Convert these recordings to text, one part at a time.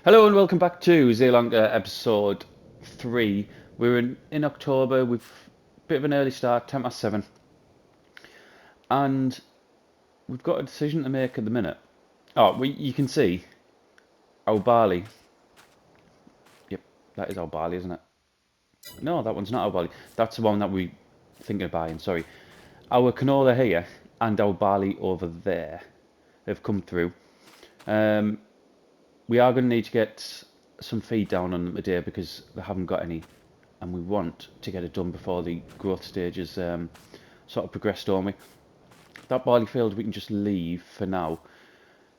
Hello and welcome back to Zielonka episode 3. We're in October, we've a bit of an early start, 7:10. And we've got a decision to make at the minute. You can see our barley. Yep, that is our barley, isn't it? No, that one's not our barley. That's the one that we're thinking of buying, sorry. Our canola here and our barley over there have come through. We are going to need to get some feed down on them today because they haven't got any, and we want to get it done before the growth stages sort of progress, don't we? That barley field we can just leave for now.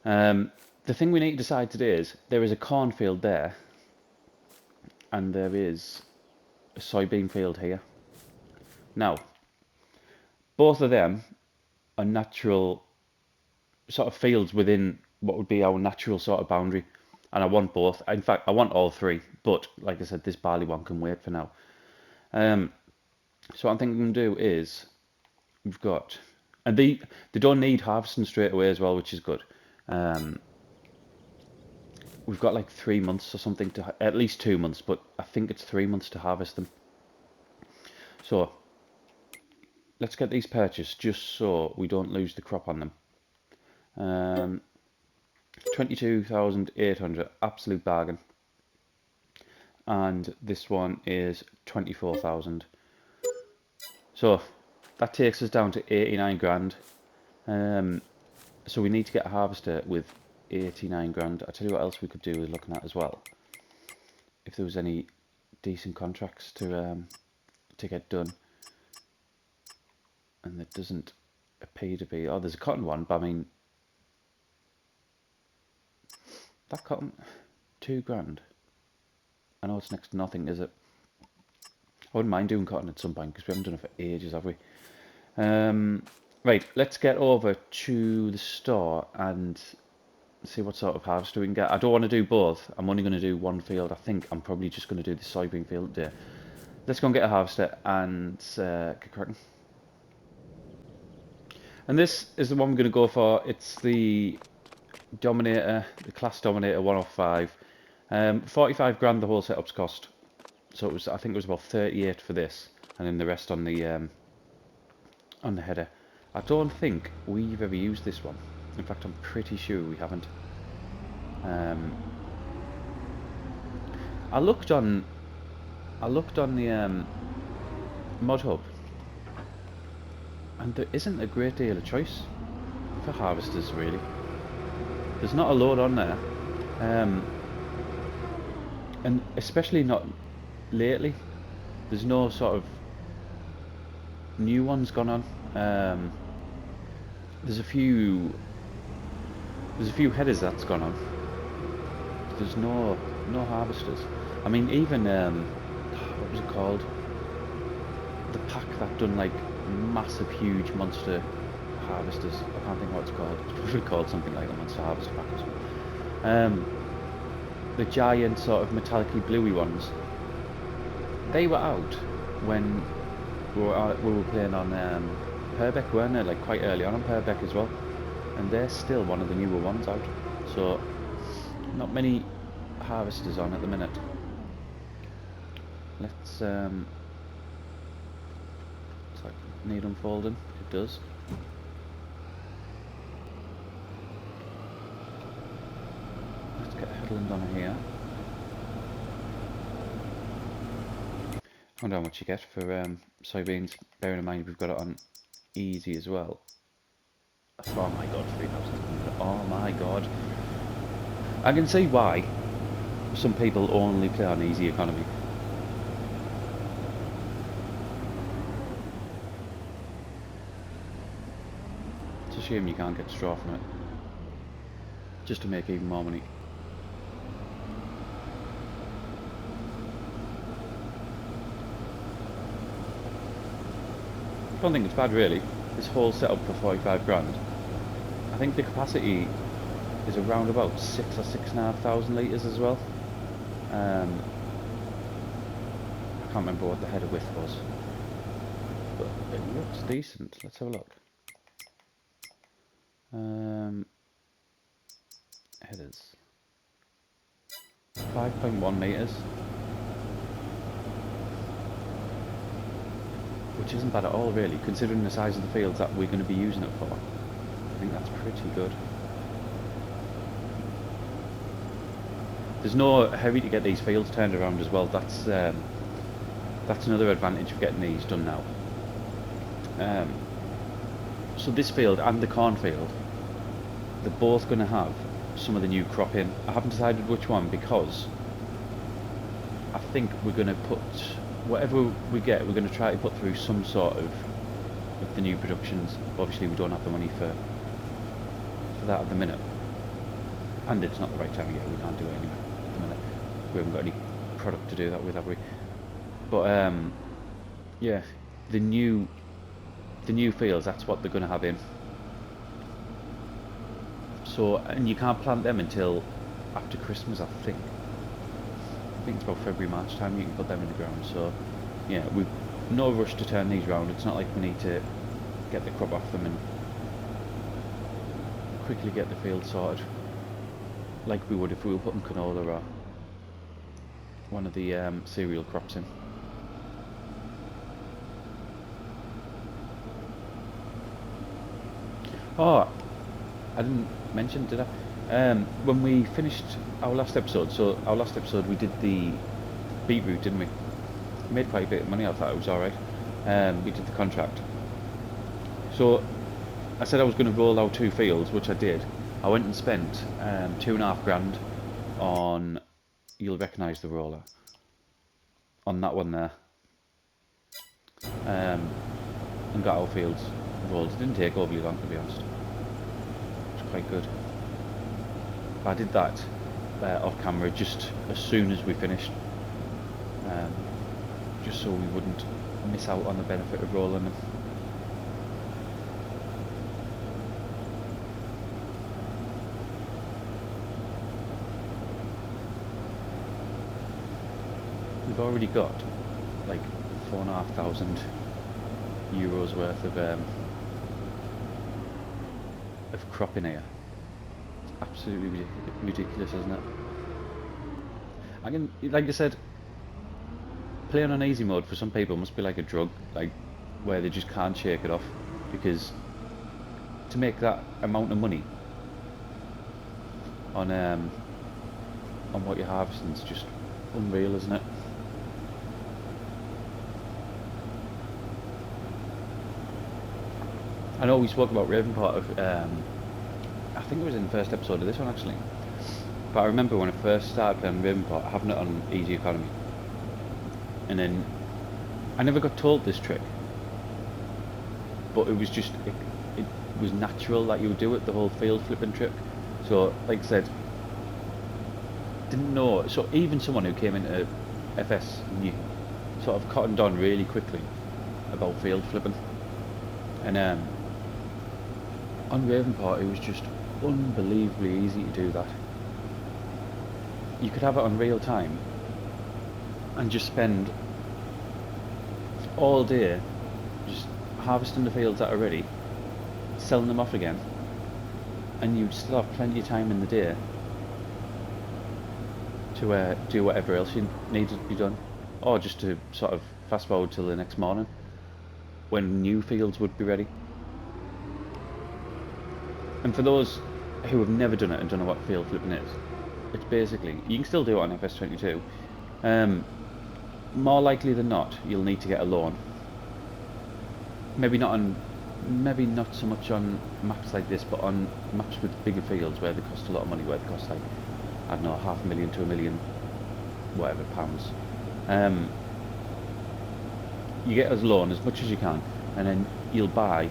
The thing we need to decide today is there is a cornfield there, and there is a soybean field here. Now, both of them are natural sort of fields within what would be our natural sort of boundary. And I want both. In fact, I want all three. But, like I said, this barley one can wait for now. So what I'm thinking I'm going to do is, we've got... And they don't need harvesting straight away as well, which is good. We've got like 3 months or something to... At least 2 months, but I think it's 3 months to harvest them. So, let's get these purchased just so we don't lose the crop on them. 22,800, absolute bargain. And this one is 24,000. So that takes us down to 89 grand. So we need to get a harvester with 89 grand. I'll tell you what else we could do with looking at as well. If there was any decent contracts to get done. And there doesn't appear to be. Oh, there's a cotton one, but I mean, that cotton, 2 grand. I know it's next to nothing, is it? I wouldn't mind doing cotton at some point because we haven't done it for ages, have we? Right, let's get over to the store and see what sort of harvester we can get. I don't want to do both. I'm only going to do one field. I think I'm probably just going to do the soybean field today. Let's go and get a harvester and get cracking. And this is the one we're going to go for. It's the Dominator, the Class Dominator 105. 45 grand the whole setup's cost. So it was, I think it was about 38 for this, and then the rest on the header. I don't think we've ever used this one. In fact, I'm pretty sure we haven't. I looked on the mod hub, and there isn't a great deal of choice for harvesters really. There's not a load on there, and especially not lately. There's no sort of new ones gone on. There's a few headers that's gone on. There's no harvesters. I mean, even what was it called? The pack that done like massive, huge monster harvesters. I can't think what it's called. It's probably called something like the monster harvester pack or something. The giant sort of metallic-y bluey ones. They were out when we were playing on Purbeck, weren't they? Like quite early on Purbeck as well. And they're still one of the newer ones out. So, not many harvesters on at the minute. Let's, it's like need unfolding. It does. Let's get a headland on here. I wonder how much you get for soybeans, bearing in mind we've got it on easy as well. Oh my god, 3,200. Oh my god. I can see why some people only play on easy economy. It's a shame you can't get straw from it. Just to make even more money. I don't think it's bad really. This whole setup for 45 grand. I think the capacity is around about 6 or 6,500 litres as well. I can't remember what the header width was, but it looks decent. Let's have a look. headers. 5.1 metres. Which isn't bad at all really, considering the size of the fields that we're going to be using it for. I think that's pretty good. There's no hurry to get these fields turned around as well. That's another advantage of getting these done now. So this field and the cornfield, they're both going to have some of the new crop in. I haven't decided which one because I think we're going to put whatever we get, we're going to try to put through some sort of the new productions. Obviously we don't have the money for that at the minute, and it's not the right time of year. We can't do it anyway at the minute. We haven't got any product to do that with, have we? But yeah, the new fields, that's what they're going to have in. So, and you can't plant them until after Christmas, I think. I think it's about February, March time you can put them in the ground. So yeah, we've no rush to turn these round. It's not like we need to get the crop off them and quickly get the field sorted like we would if we were putting canola or one of the cereal crops in. Oh, I didn't mention, did I? When we finished our last episode, we did the beetroot, didn't we? We made quite a bit of money. I thought it was alright. We did the contract. So I said I was going to roll out 2 fields, which I did. I went and spent £2,500 on, you'll recognise the roller, on that one there. And got our fields rolled. It didn't take overly long, to be honest. It was quite good. I did that off camera just as soon as we finished, just so we wouldn't miss out on the benefit of rolling them. We've already got like €4,500 worth of crop in here. It's absolutely ridiculous, isn't it? I can, like I said, playing on easy mode for some people must be like a drug, like where they just can't shake it off, because to make that amount of money on what you're harvesting is just unreal, isn't it? I know we spoke about Ravenport, I think it was in the first episode of this one actually, but I remember when I first started playing Ravenport, having it on easy economy, and then I never got told this trick, but it was just, it was natural that you would do it, the whole field flipping trick. So like I said, didn't know, so even someone who came into FS knew, sort of cottoned on really quickly about field flipping. And on Ravenport it was just unbelievably easy to do that. You could have it on real time and just spend all day just harvesting the fields that are ready, selling them off again, and you'd still have plenty of time in the day to do whatever else you needed to be done, or just to sort of fast forward till the next morning when new fields would be ready. And for those who have never done it and don't know what field flipping is, it's basically, you can still do it on FS22. More likely than not, you'll need to get a loan. Maybe not so much on maps like this, but on maps with bigger fields where they cost a lot of money, where they cost like, I don't know, £500,000 to £1 million, whatever, pounds. You get a loan as much as you can, and then you'll buy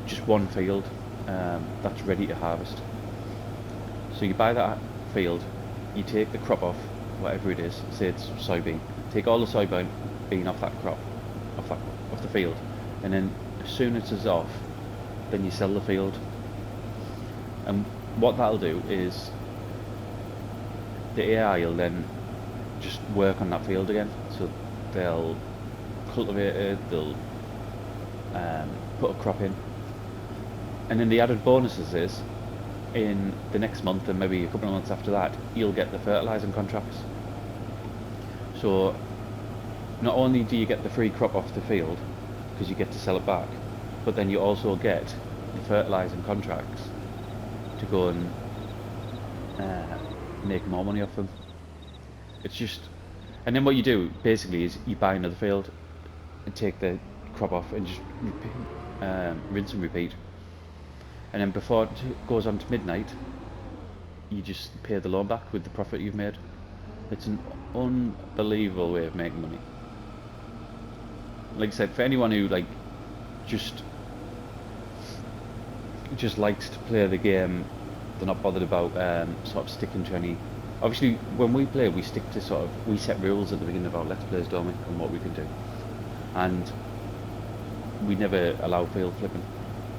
just one field that's ready to harvest. So you buy that field, you take the crop off, whatever it is, say it's soybean, take all the soybean off that crop, off the field, and then as soon as it's off, then you sell the field. And what that'll do is the AI will then just work on that field again, so they'll cultivate it, they'll put a crop in, and then the added bonuses is in the next month and maybe a couple of months after that, you'll get the fertilising contracts. So not only do you get the free crop off the field, because you get to sell it back, but then you also get the fertilising contracts to go and make more money off them. It's just, and then what you do basically is you buy another field and take the crop off and just rinse and repeat. And then before it goes on to midnight, you just pay the loan back with the profit you've made. It's an unbelievable way of making money. Like I said, for anyone who like just likes to play the game, they're not bothered about sort of sticking to any. Obviously, when we play, we stick to we set rules at the beginning of our Let's Plays, don't we, and what we can do. And we never allow field flipping.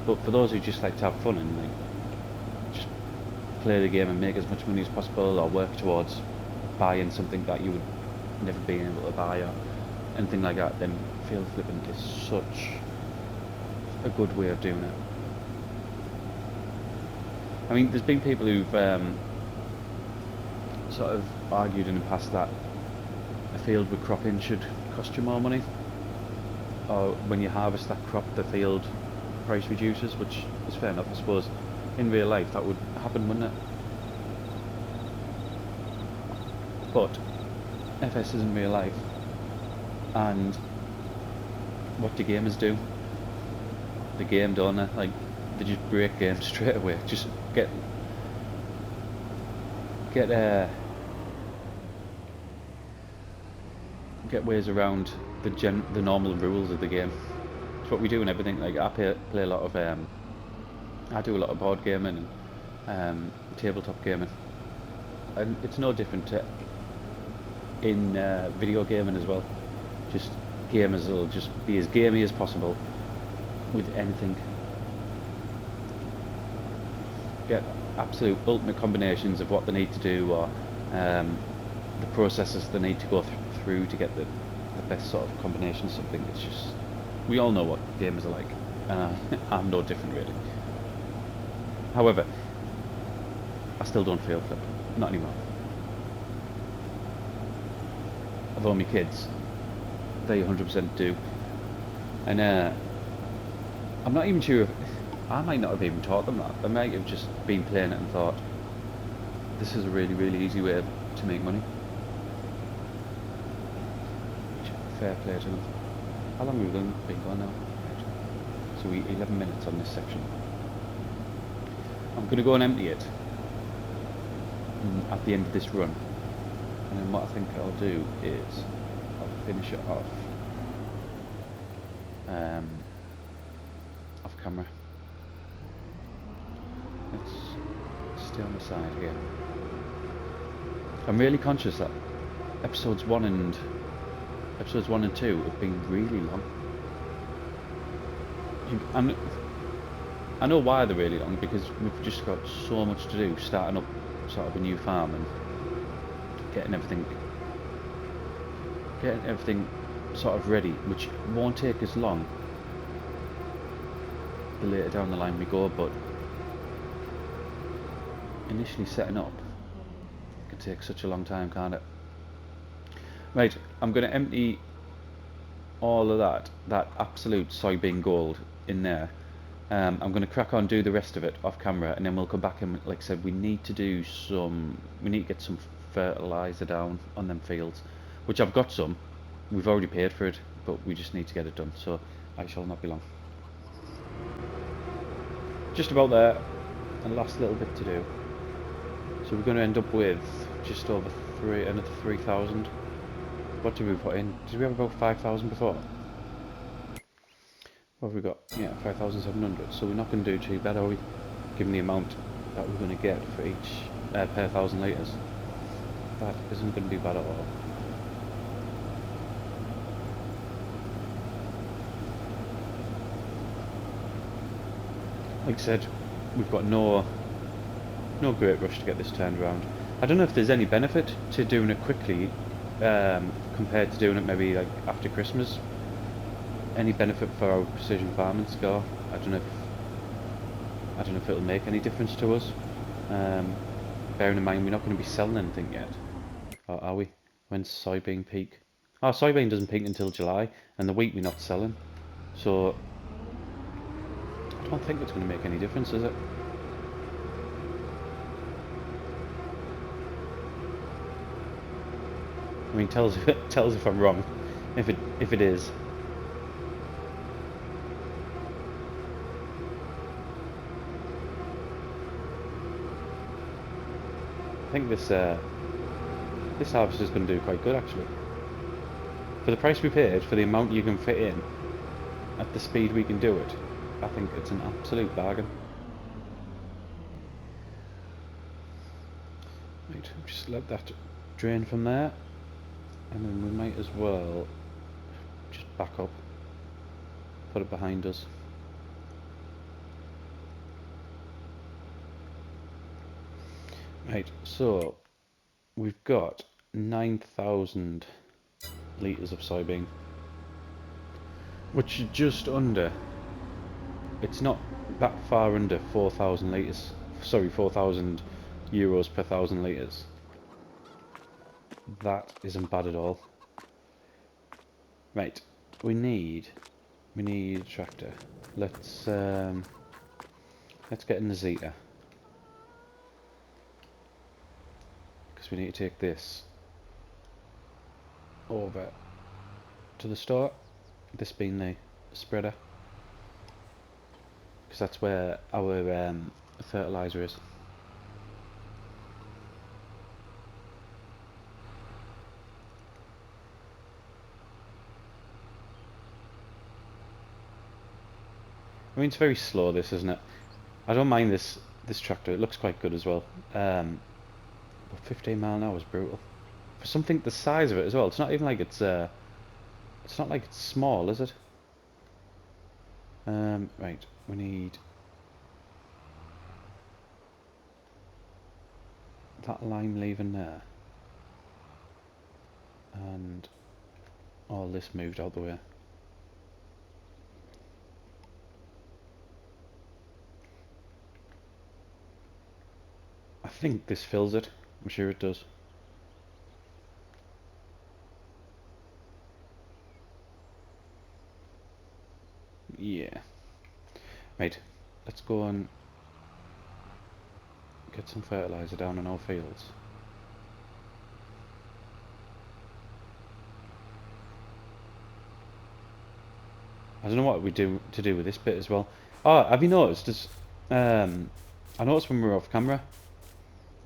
But for those who just like to have fun and like just play the game and make as much money as possible, or work towards buying something that you would never be able to buy or anything like that, then field flipping is such a good way of doing it. I mean, there's been people who've sort of argued in the past that a field with crop in should cost you more money, or when you harvest that crop the field price reduces, which is fair enough, I suppose. In real life that would happen, wouldn't it? But FS isn't real life, and what do gamers do? The game, don't they? Like, they just break games straight away. Just get ways around the normal rules of the game. It's what we do and everything. Like I play a lot of I do a lot of board gaming and tabletop gaming, and it's no different to in video gaming as well. Just gamers will just be as gamey as possible with anything. Get absolute ultimate combinations of what they need to do, or the processes they need to go through to get the best sort of combination of something. It's just, we all know what gamers are like, and I'm no different really. However, I still don't field flip, not anymore. Although my kids, they 100% do. And I'm not even sure if, I might not have even taught them that. They might have just been playing it and thought, this is a really, really easy way to make money. Fair play to them. How long have we been going now? So we 11 minutes on this section. I'm going to go and empty it at the end of this run. And then what I think I'll do is I'll finish it off off camera. Let's stay on the side here. I'm really conscious that episodes 1 and 2 have been really long. I know why they're really long, because we've just got so much to do, starting up sort of a new farm and getting everything sort of ready, which won't take as long the later down the line we go, but initially setting up can take such a long time, can't it? Right, I'm going to empty all of that absolute soybean gold in there. I'm going to crack on, do the rest of it off camera, and then we'll come back and, like I said, we need to get some fertilizer down on them fields, which I've got some. We've already paid for it, but we just need to get it done, so I shall not be long. Just about there, and last little bit to do. So we're going to end up with just over another 3,000. What did we put in? Did we have about 5,000 before? What have we got? Yeah, 5,700. So we're not going to do too bad, are we? Given the amount that we're going to get for each per 1,000 litres. That isn't going to be bad at all. Like I said, we've got no great rush to get this turned around. I don't know if there's any benefit to doing it quickly compared to doing it maybe like after Christmas. Any benefit for our precision farming score? I don't know if it'll make any difference to us. Bearing in mind we're not going to be selling anything yet, or are we? When's soybean peak? Oh, soybean doesn't peak until July, and the wheat we're not selling. So I don't think it's going to make any difference, is it? I mean, tell us if I'm wrong. If it is. I think this harvest is going to do quite good actually. For the price we paid, for the amount you can fit in, at the speed we can do it, I think it's an absolute bargain. Right, just let that drain from there, and then we might as well just back up, put it behind us. Right, so we've got 9,000 litres of soybean, which is just under, it's not that far under 4,000 litres, sorry, 4,000 euros per 1,000 litres. That isn't bad at all. Right, we need a tractor. Let's get in the Zeta, because we need to take this over to the store, this being the spreader, because that's where our fertilizer is. I mean, it's very slow, this, isn't it? I don't mind this tractor. It looks quite good as well. But 15 mile an hour is brutal for something the size of it as well. It's not even like it's not like it's small, is it? Right, we need that line leaving there, and all this moved out the way. I think this fills it. I'm sure it does. Yeah. Right, let's go and get some fertilizer down in our fields. I don't know what we do to do with this bit as well. Oh, have you noticed? I noticed when we were off camera,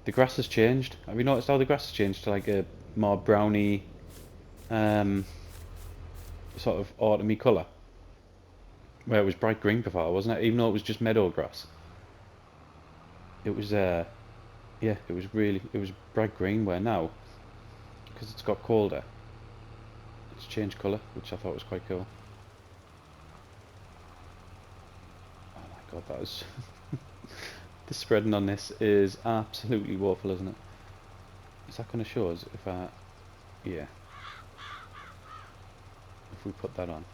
the grass has changed. Have you noticed how the grass has changed to like a more browny, sort of autumny colour? Where it was bright green before, wasn't it? Even though it was just meadow grass. It was, yeah, it was bright green, where now, because it's got colder, it's changed colour, which I thought was quite cool. Oh my god, that is... the spreading on this is absolutely woeful, isn't it? Is that going to show us if I... yeah. If we put that on.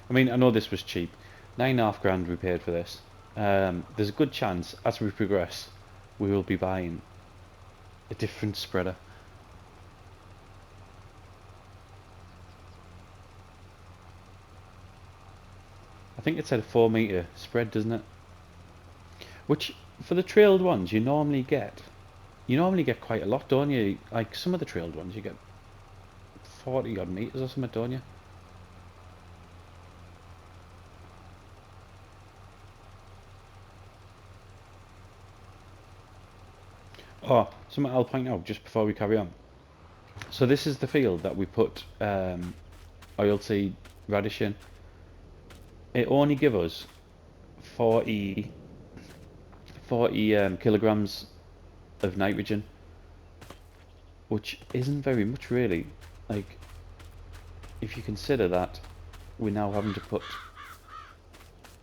I mean, I know this was cheap. 9.5 grand we paid for this. There's a good chance, as we progress, we will be buying a different spreader. I think it said a 4 metre spread, doesn't it? Which, for the trailed ones, you normally get quite a lot, don't you? Like, some of the trailed ones, you get 40 odd metres or something, don't you? Oh, something I'll point out just before we carry on. So this is the field that we put oilseed radish in. It only give us 40 kilograms of nitrogen, which isn't very much really. Like, if you consider that we're now having to put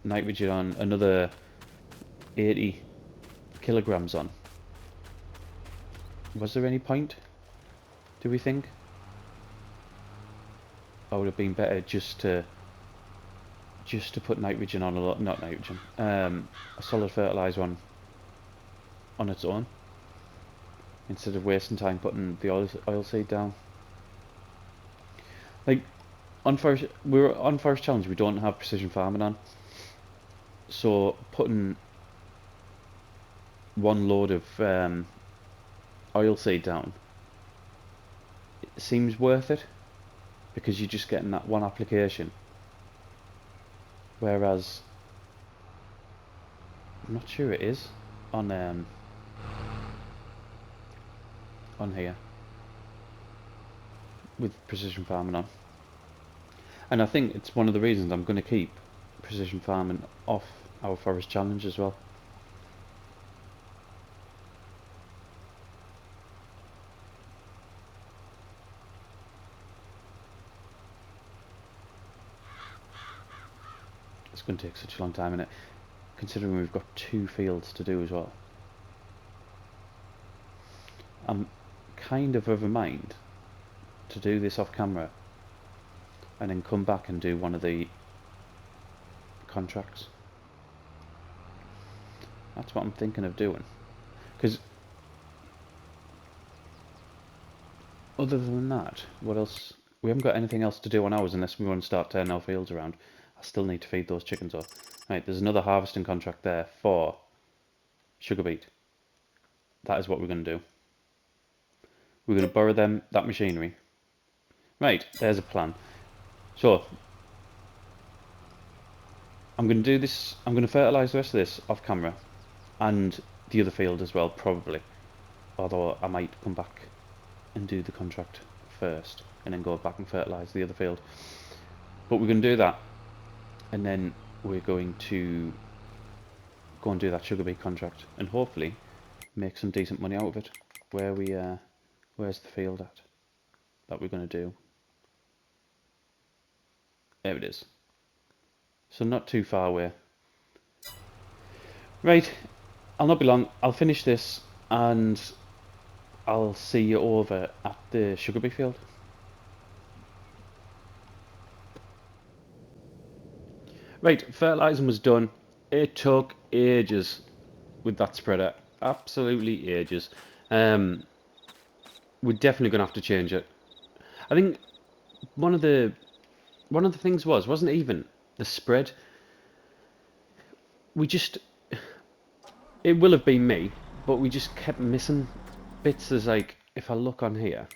nitrogen on another 80 kilograms on. Was there any point, do we think? I would have been better just to put nitrogen on a lot, not nitrogen, a solid fertilizer on its own, instead of wasting time putting the oil seed down. Like we're on Forest Challenge, we don't have precision farming on, so putting one load of oil seed down, it seems worth it because you're just getting that one application. Whereas I'm not sure it is on here with precision farming on. And I think it's one of the reasons I'm going to keep precision farming off our Forest Challenge as well. It's going to take such a long time, innit? Considering we've got 2 fields to do as well. I'm kind of a mind to do this off camera and then come back and do one of the contracts. That's what I'm thinking of doing, because other than that, what else? We haven't got anything else to do on ours unless we want to start turning our fields around. I still need to feed those chickens off. Right, there's another harvesting contract there for sugar beet. That is what we're going to do. We're going to borrow that machinery. Right, there's a plan. So I'm going to do this. I'm going to fertilise the rest of this off camera, and the other field as well, probably. Although I might come back and do the contract first, and then go back and fertilise the other field. But we're going to do that, and then we're going to go and do that sugar beet contract, and hopefully make some decent money out of it. Where's the field at that we're going to do? There it is. So not too far away. Right, I'll not be long. I'll finish this and I'll see you over at the sugar beet field. Right, fertilising was done. It took ages with that spreader. Absolutely ages. We're definitely going to have to change it. I think one of the things wasn't even the spread. It will have been me, but we just kept missing bits. There's like, if I look on here,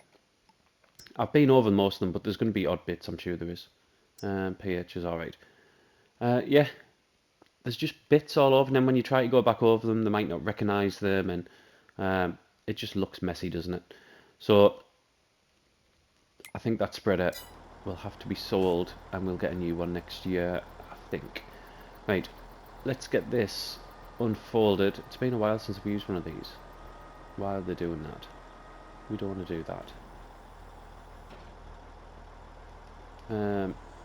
I've been over most of them, but there's going to be odd bits, I'm sure there is. pH is alright. Yeah, there's just bits all over, and then when you try to go back over them, they might not recognise them, and it just looks messy, doesn't it? So I think that spreader will have to be sold, and we'll get a new one next year, I think. Right, let's get this unfolded. It's been a while since we used one of these. Why are they doing that? We don't want to do that.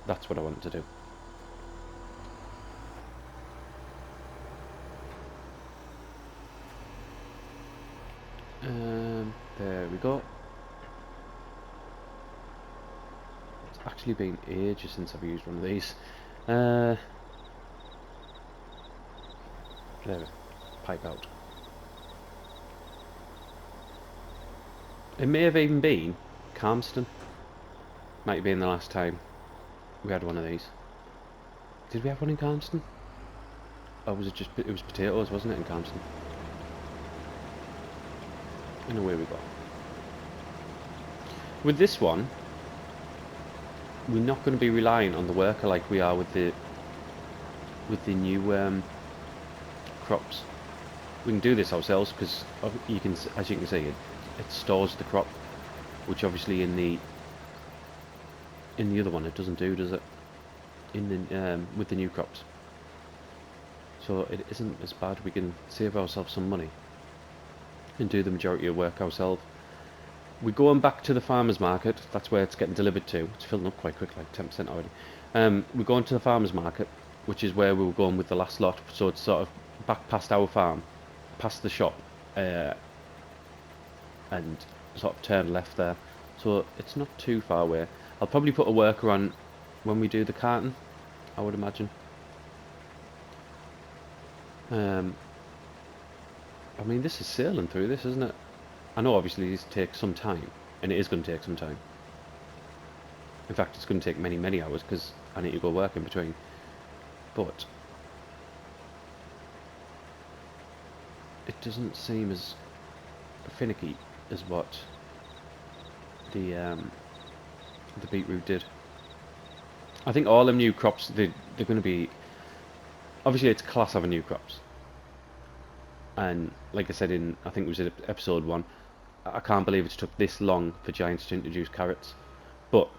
That's what I wanted to do. There we go. It's actually been ages since I've used one of these. There, pipe out. It may have even been Calmston. Might have been the last time we had one of these. Did we have one in Calmston? Or was it was potatoes, wasn't it, in Calmston? And away we go. With this one, we're not going to be relying on the worker like we are with the new crops. We can do this ourselves because as you can see, it stores the crop, which obviously in the other one it doesn't do, does it? With the new crops. So it isn't as bad. We can save ourselves some money and do the majority of work ourselves. We're going back to the farmers market. That's where it's getting delivered to. It's filling up quite quick, like 10% already. We're going to the farmers market, which is where we were going with the last lot. So it's sort of back past our farm, past the shop, and sort of turn left there. So it's not too far away. I'll probably put a worker on when we do the carton, I would imagine. I mean, this is sailing through this, isn't it? I know obviously this takes some time, and it is going to take some time. In fact, it's going to take many, many hours because I need to go work in between. But it doesn't seem as finicky as what the beetroot did. I think all them new crops, they're going to be... Obviously, it's class having new crops. And like I said in, I think it was in episode 1, I can't believe it's took this long for Giants to introduce carrots. But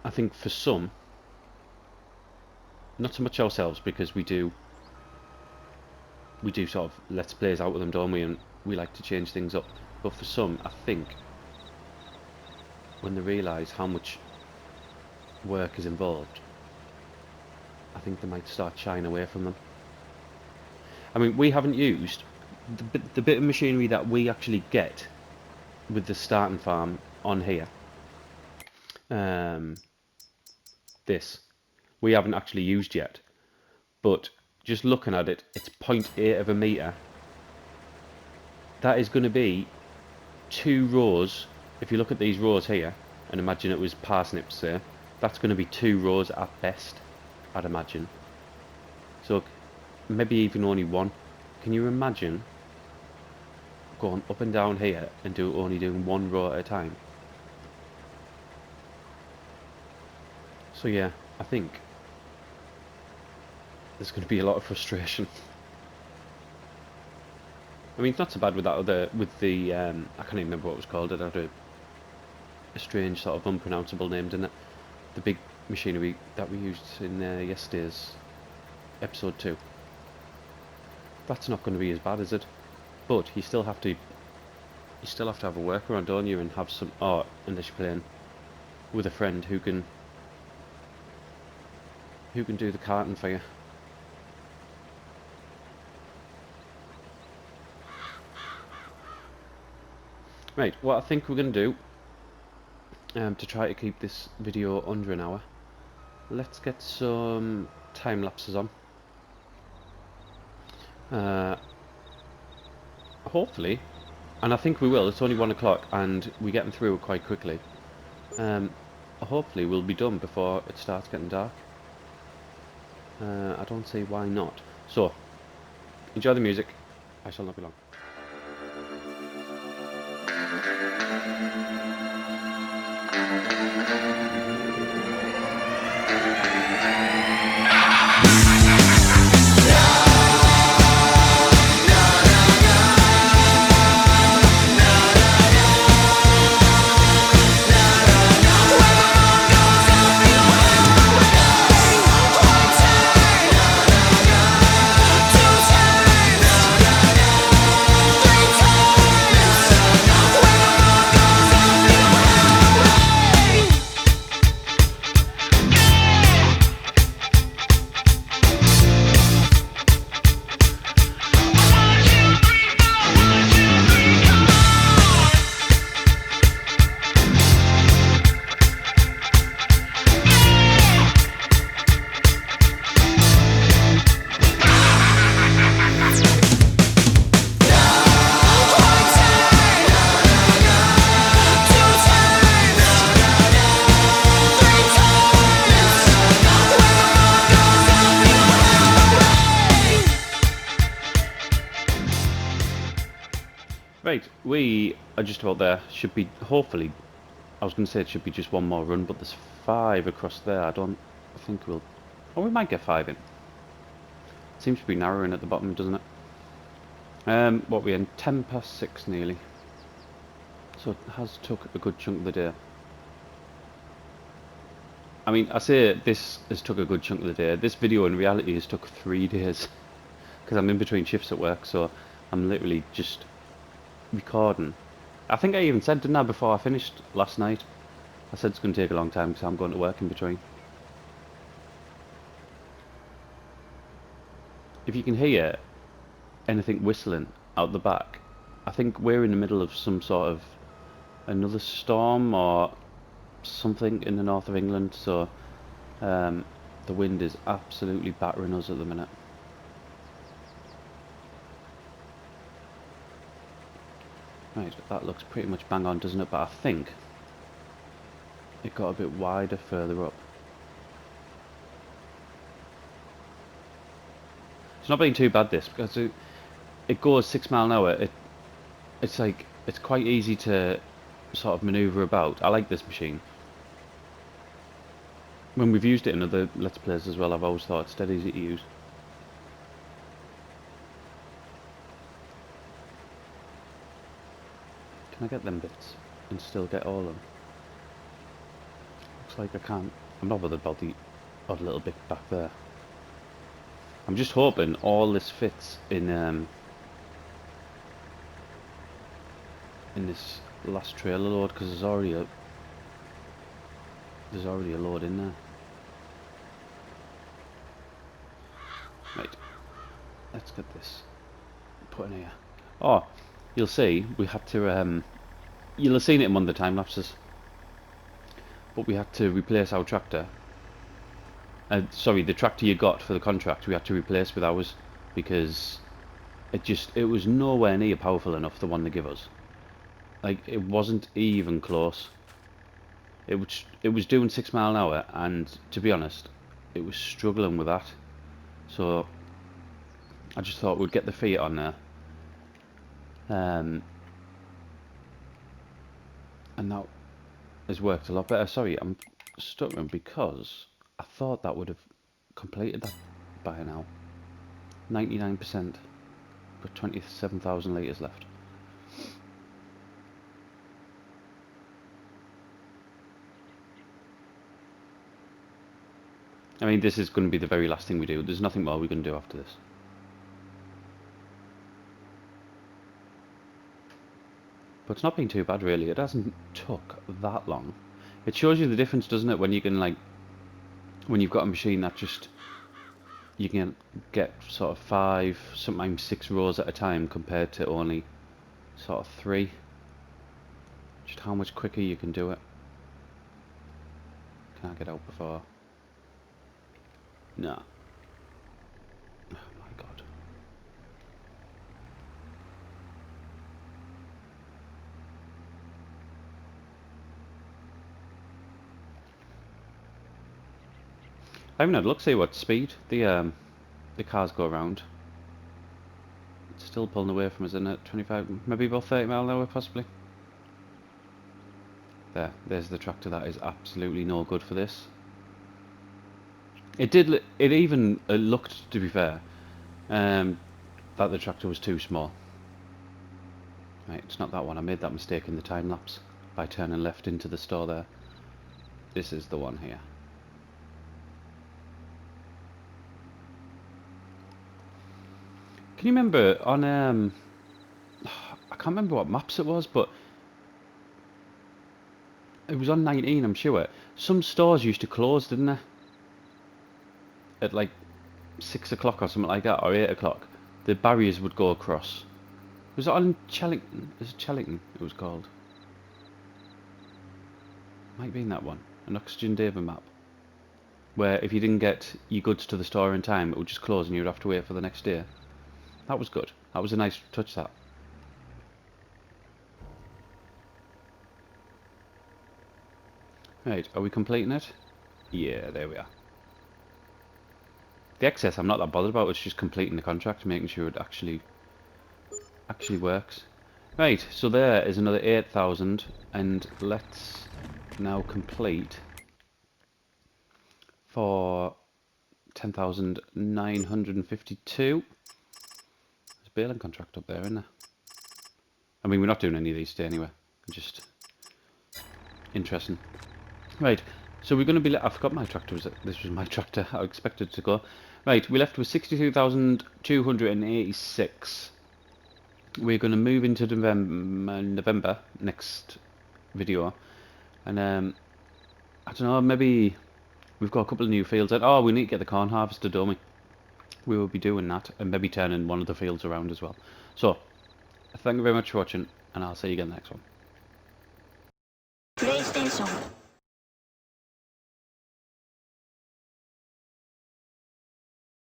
I think for some, not so much ourselves, because we do sort of let's plays out with them, don't we? And we like to change things up. But for some, I think when they realise how much work is involved, I think they might start shying away from them. I mean, we haven't used the bit of machinery that we actually get with the starting farm on here. This we haven't actually used yet, but just looking at it, it's 0.8 of a metre. That is going to be 2 rows. If you look at these rows here and imagine it was parsnips there, that's going to be 2 rows at best, I'd imagine. So maybe even only 1. Can you imagine going up and down here and only doing 1 row at a time? So yeah, I think there's going to be a lot of frustration. I mean, it's not so bad with that other, with the, I can't even remember what it was called. It had a strange sort of unpronounceable name, didn't it? The big machinery that we used in yesterday's episode 2. That's not going to be as bad, is it? But you still have to have a worker on, don't you, and have some, or unless you're playing with a friend who can do the carton for you. Right, what I think we're going to do, to try to keep this video under an hour, let's get some time lapses on. Hopefully, and I think we will, it's only 1 o'clock and we're getting through it quite quickly. Hopefully we'll be done before it starts getting dark. I don't see why not. So, enjoy the music, I shall not be long. Right, we are just about there. Should be, hopefully, I was going to say it should be just 1 more run, but there's 5 across there. I think we'll, oh, we might get 5 in. Seems to be narrowing at the bottom, doesn't it? What we in? 6:10 nearly. So it has took a good chunk of the day. I mean, I say this has took a good chunk of the day. This video in reality has took 3 days. Because I'm in between shifts at work, so I'm literally just recording. I think I even said, didn't I, before I finished last night? I said it's going to take a long time because I'm going to work in between. If you can hear anything whistling out the back, I think we're in the middle of some sort of another storm or something in the north of England, so the wind is absolutely battering us at the minute. Right, that looks pretty much bang on, doesn't it? But I think it got a bit wider further up. It's not been too bad this, because it goes 6 mile an hour. It's like, it's quite easy to sort of manoeuvre about. I like this machine. When we've used it in other Let's Plays as well, I've always thought it's dead easy to use. Can I get them bits and still get all of them? Looks like I can't. I'm not bothered about the odd little bit back there. I'm just hoping all this fits in this last trailer load, because there's already a load in there. Right, let's get this put in here. Oh, you'll see we had to you'll have seen it in one of the time lapses, but we had to replace our tractor. Sorry, the tractor you got for the contract we had to replace with ours, because it was nowhere near powerful enough, the one they give us. Like, it wasn't even close. It was doing 6 mile an hour, and to be honest, it was struggling with that. So I just thought we'd get the Fiat on there, and that has worked a lot better. Sorry, I'm stuttering because I thought that would have completed that by now. 99%, but 27,000 litres left. I mean, this is going to be the very last thing we do. There's nothing more we can do after this. But it's not been too bad, really. It hasn't took that long. It shows you the difference, doesn't it, when you can, like, when you've got a machine that just, you can get sort of 5, sometimes 6 rows at a time, compared to only sort of 3. Just how much quicker you can do it. Can I get out before? No. Oh my god. I haven't had a look, see what speed the cars go around. It's still pulling away from us, isn't it? 25, maybe about 30 mile an hour, possibly. There's the tractor that is absolutely no good for this. It even looked, to be fair, that the tractor was too small. Right, it's not that one. I made that mistake in the time lapse by turning left into the store there. This is the one here. Can you remember on I can't remember what maps it was, but it was on 19, I'm sure. Some stores used to close, didn't they? At like 6 o'clock or something like that, or 8 o'clock. The barriers would go across. Was it on Chellington? Is it Chellington it was called? Might be in that one. An Oxygen David map. Where if you didn't get your goods to the store in time, it would just close and you'd have to wait for the next day. That was good. That was a nice touch, that. Right, are we completing it? Yeah, there we are. The excess I'm not that bothered about, it's just completing the contract, making sure it actually works. Right, so there is another 8,000, and let's now complete for 10,952. There's a baling contract up there, isn't there? I mean, we're not doing any of these today anyway. Just interesting. Right, so we're going to be... I forgot my tractor. This was my tractor. I expected it to go. Right, we left with 62,286. We're going to move into November next video. And, I don't know, maybe... We've got a couple of new fields. Oh, we need to get the corn harvested, don't we? We will be doing that, and maybe turning one of the fields around as well. So, thank you very much for watching, and I'll see you again in the next one. プレイステーション